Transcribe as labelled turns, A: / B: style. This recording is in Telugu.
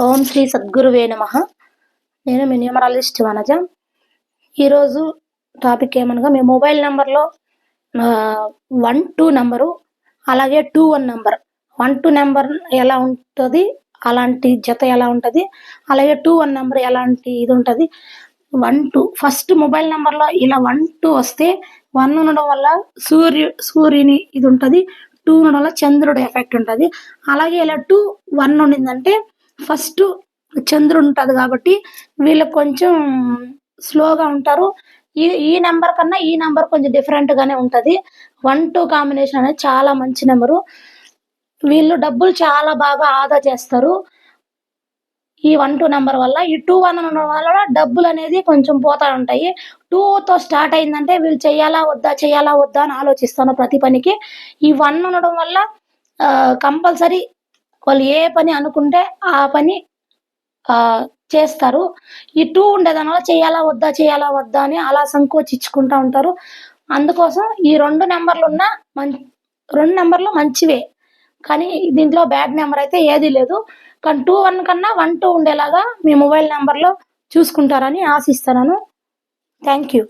A: ఓం శ్రీ సద్గురువే నమః. నేను మీ న్యూమరాలజిస్ట్ వనజ. ఈరోజు టాపిక్ ఏమనగా మీ మొబైల్ నెంబర్లో 1, 2 నెంబరు, అలాగే 2, 1 నెంబర్. 1, 2 నెంబర్ ఎలా ఉంటుంది, అలాంటి జత ఎలా ఉంటుంది, అలాగే 2, 1 నెంబర్ ఎలాంటి ఇది ఉంటుంది. 1, 2 ఫస్ట్ మొబైల్ నెంబర్లో ఇలా 1, 2 వస్తే 1 ఉండడం వల్ల సూర్యుని ఇది ఉంటుంది, 2 ఉండడం వల్ల చంద్రుడు ఎఫెక్ట్ ఉంటుంది. అలాగే ఇలా 2, 1 ఉండిందంటే ఫస్ట్ చంద్రుడు ఉంటుంది కాబట్టి వీళ్ళకి కొంచెం స్లోగా ఉంటారు. ఈ నెంబర్ కన్నా ఈ నెంబర్ కొంచెం డిఫరెంట్గానే ఉంటుంది. 1, 2 కాంబినేషన్ అనేది చాలా మంచి నెంబరు. వీళ్ళు డబ్బులు చాలా బాగా ఆదా చేస్తారు ఈ 1, 2 నెంబర్ వల్ల. ఈ 2, 1 ఉండడం వల్ల డబ్బులు అనేది కొంచెం పోతా ఉంటాయి. 2తో స్టార్ట్ అయిందంటే వీళ్ళు చెయ్యాలా వద్దా అని ఆలోచిస్తాను ప్రతి పనికి. ఈ 1 ఉండడం వల్ల కంపల్సరీ వాళ్ళు ఏ పని అనుకుంటే ఆ పని చేస్తారు. ఈ 2 ఉండేదాని వల్ల చెయ్యాలా వద్దా అని అలా సంకోచించుకుంటా ఉంటారు. అందుకోసం ఈ 2 నెంబర్లున్న 2 నెంబర్లు మంచివే, కానీ దీంట్లో బ్యాడ్ నెంబర్ అయితే ఏదీ లేదు. కానీ 2, 1 కన్నా 1, 2 ఉండేలాగా మీ మొబైల్ నెంబర్లో చూసుకుంటారని ఆశిస్తున్నాను. Thank you.